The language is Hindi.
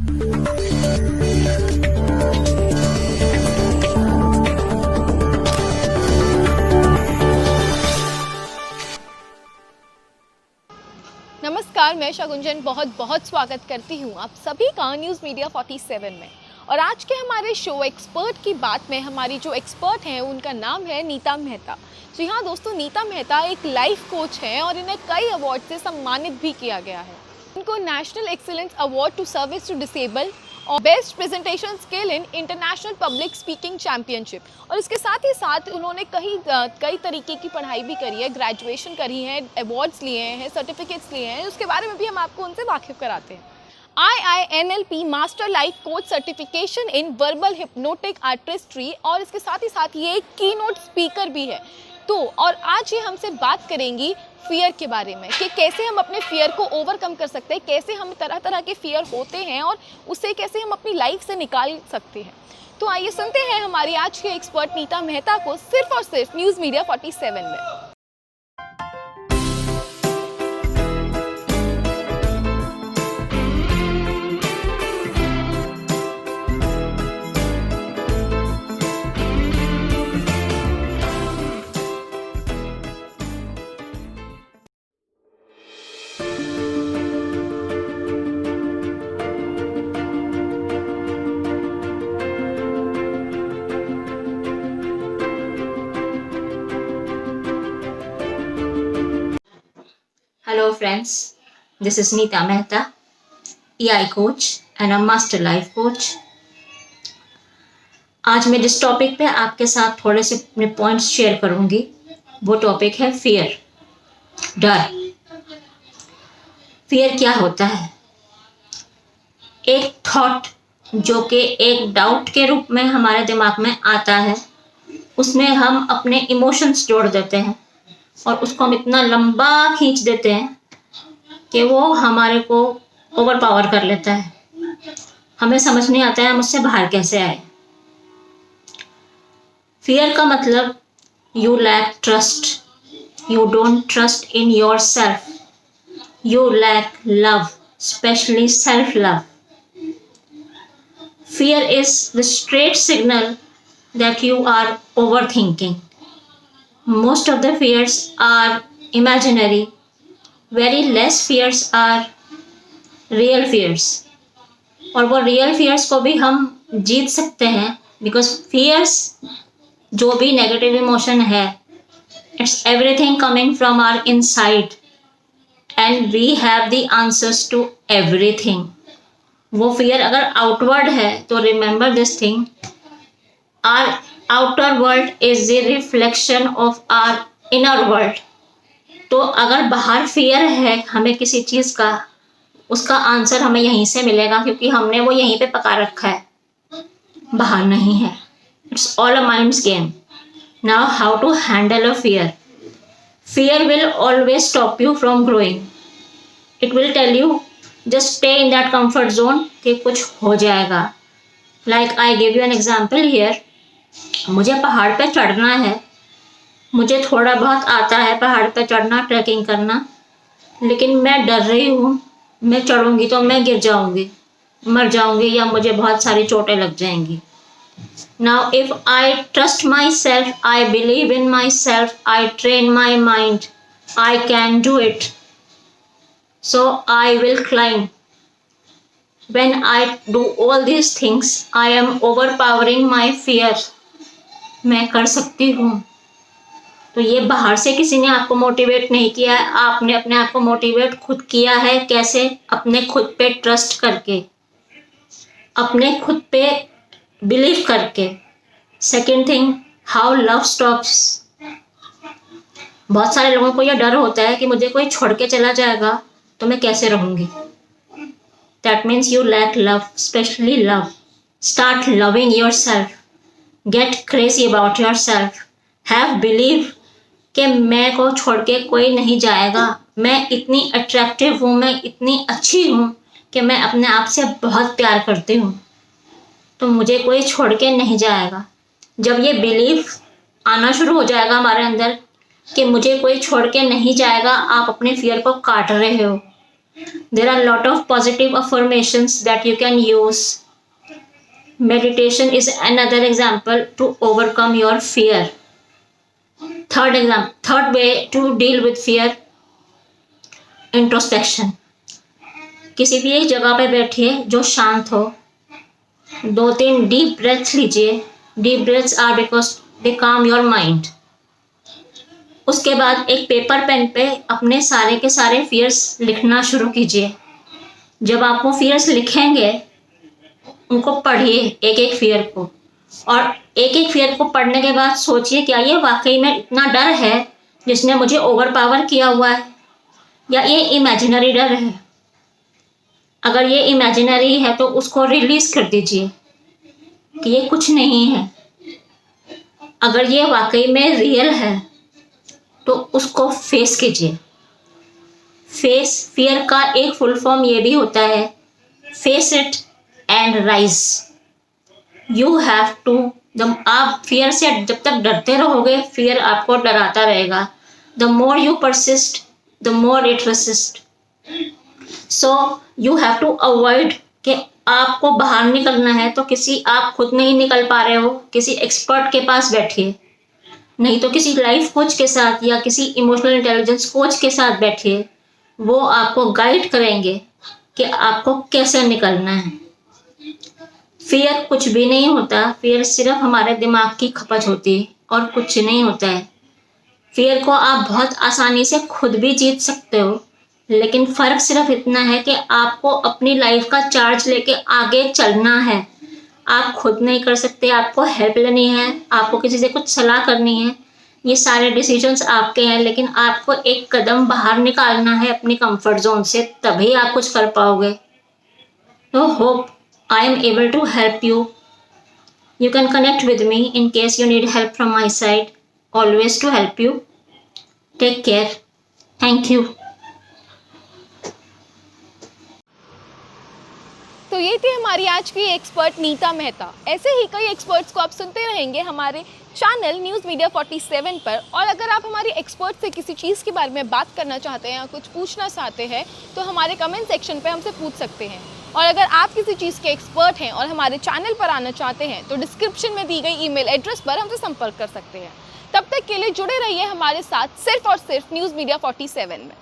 नमस्कार, मैं शगुंजन बहुत बहुत स्वागत करती हूँ आप सभी का न्यूज़ मीडिया 47 में। और आज के हमारे शो एक्सपर्ट की बात में हमारी जो एक्सपर्ट हैं उनका नाम है नीता मेहता। जी हाँ दोस्तों, नीता मेहता एक लाइफ कोच हैं और इन्हें कई अवार्ड से सम्मानित भी किया गया है। इनको national excellence award to service to disable और best presentation skill in international public speaking championship, और इसके साथ ही साथ उन्होंने कई तरीके की पढ़ाई भी करी है, ग्रेजुएशन करी है, अवार्ड्स लिए हैं, सर्टिफिकेट्स लिए हैं। उसके बारे में भी हम आपको उनसे वाकिफ कराते हैं। IINLP master life coach certification इन वर्बल हिप्नोटिक आर्टिस्ट्री, और इसके साथ ही साथ ये एक कीनोट स्पीकर भी है। तो और आज ये हमसे बात करेंगी फियर के बारे में कि कैसे हम अपने फियर को ओवरकम कर सकते हैं, कैसे हम तरह तरह के फियर होते हैं और उससे कैसे हम अपनी लाइफ से निकाल सकते हैं। तो आइए सुनते हैं हमारी आज के एक्सपर्ट नीता मेहता को सिर्फ और सिर्फ न्यूज़ मीडिया 47 में। Hello friends, this is Neeta Mehta, EI coach and a master life coach. आज मैं जिस टॉपिक पे आपके साथ थोड़े से अपने पॉइंट्स शेयर करूंगी वो टॉपिक है फियर, डर। फियर क्या होता है? एक थॉट जो कि एक डाउट के रूप में हमारे दिमाग में आता है, उसमें हम अपने इमोशंस जोड़ देते हैं और उसको हम इतना लंबा खींच देते हैं कि वो हमारे को ओवर पावर कर लेता है। हमें समझ नहीं आता है हम उससे बाहर कैसे आए। फियर का मतलब you lack trust, you don't trust in yourself, you lack love, specially self love. Fear is the straight signal that you are overthinking. Most of the fears are imaginary. Very less fears are real fears. और वो real fears को भी हम जीत सकते हैं because fears जो भी negative emotion है, it's everything coming from our inside and we have the answers to everything. वो फियर अगर आउटवर्ड है तो remember this thing, our outer world is the reflection of our inner world. तो अगर बाहर फियर है हमें किसी चीज़ का, उसका आंसर हमें यहीं से मिलेगा क्योंकि हमने वो यहीं पे पका रखा है, बाहर नहीं है। It's all a mind's game. Now how to handle a fear? Fear will always stop you from growing. It will tell you just stay in that comfort zone कि कुछ हो जाएगा। Like I give you an example here. मुझे पहाड़ पे चढ़ना है, मुझे थोड़ा बहुत आता है पहाड़ पे चढ़ना, ट्रैकिंग करना, लेकिन मैं डर रही हूँ मैं चढ़ूँगी तो मैं गिर जाऊँगी, मर जाऊँगी या मुझे बहुत सारी चोटें लग जाएंगी। Now if I trust myself, I believe in myself, I train my mind, I can do it. So I will climb. When I do all these things, I am overpowering my fear. मैं कर सकती हूँ। तो ये बाहर से किसी ने आपको मोटिवेट नहीं किया है, आपने अपने आप को मोटिवेट खुद किया है। कैसे? अपने खुद पे ट्रस्ट करके, अपने खुद पे बिलीव करके। Second thing, how love stops. बहुत सारे लोगों को यह डर होता है कि मुझे कोई छोड़ के चला जाएगा तो मैं कैसे रहूँगी। That means you lack love, especially love. Start loving yourself. Get crazy about yourself. Have belief कि मैं को छोड़ के कोई नहीं जाएगा। मैं इतनी अट्रैक्टिव हूँ, मैं इतनी अच्छी हूँ कि मैं अपने आप से बहुत प्यार करती हूँ, तो मुझे कोई छोड़ के नहीं जाएगा। जब ये बिलीफ आना शुरू हो जाएगा हमारे अंदर कि मुझे कोई छोड़ के नहीं जाएगा, आप अपने फियर को काट रहे हो। There are a lot of positive affirmations that you can use. Meditation is another example to overcome your fear. Third way to deal with fear, introspection. किसी भी एक जगह पे बैठिए जो शांत हो, 2-3 डीप ब्रेथ्स लीजिए. Deep breaths are because they calm your mind. उसके बाद एक पेपर पेन पे अपने सारे के सारे फियर्स लिखना शुरू कीजिए. जब आप वो फियर्स लिखेंगे, उनको पढ़िए एक एक फियर को, और एक एक फियर को पढ़ने के बाद सोचिए क्या ये वाकई में इतना डर है जिसने मुझे ओवर पावर किया हुआ है, या ये इमेजिनरी डर है. अगर ये इमेजिनरी है तो उसको रिलीज कर दीजिए कि ये कुछ नहीं है. अगर ये वाकई में रियल है तो उसको फेस कीजिए. फेस फियर का एक फुल फॉर्म ये भी होता है, face it and rise. You have to. जब आप फियर से जब तक डरते रहोगे, फियर आपको डराता रहेगा. The more you persist, the more it resist. So you have to avoid कि आपको बाहर निकलना है तो आप खुद नहीं निकल पा रहे हो, किसी एक्सपर्ट के पास बैठिए, नहीं तो किसी लाइफ कोच के साथ या किसी इमोशनल इंटेलिजेंस कोच के साथ बैठिए. वो आपको गाइड करेंगे कि आपको कैसे निकलना है. फियर कुछ भी नहीं होता. फियर सिर्फ हमारे दिमाग की खपत होती है और कुछ नहीं होता है. फियर को आप बहुत आसानी से खुद भी जीत सकते हो, लेकिन फ़र्क सिर्फ इतना है कि आपको अपनी लाइफ का चार्ज लेके आगे चलना है. आप खुद नहीं कर सकते, आपको हेल्प लेनी है, आपको किसी से कुछ सलाह करनी है. ये सारे डिसीजंस आपके हैं, लेकिन आपको एक कदम बाहर निकालना है अपनी कंफर्ट जोन से, तभी आप कुछ कर पाओगे. तो hope I am able to help you. You can connect with me in case you need help from my side. Always to help you. Take care. Thank you. तो ये थी हमारी आज की एक्सपर्ट नीता मेहता. ऐसे ही कई एक्सपर्ट्स को आप सुनते रहेंगे हमारे चैनल न्यूज़ मीडिया 47 पर. और अगर आप हमारी एक्सपर्ट से किसी चीज़ के बारे में बात करना चाहते हैं या कुछ पूछना चाहते हैं तो हमारे कमेंट सेक्शन पे हमसे पूछ सकते हैं. और अगर आप किसी चीज़ के एक्सपर्ट हैं और हमारे चैनल पर आना चाहते हैं तो डिस्क्रिप्शन में दी गई ईमेल एड्रेस पर हमसे संपर्क कर सकते हैं. तब तक के लिए जुड़े रहिए हमारे साथ सिर्फ और सिर्फ न्यूज़ मीडिया 47 में.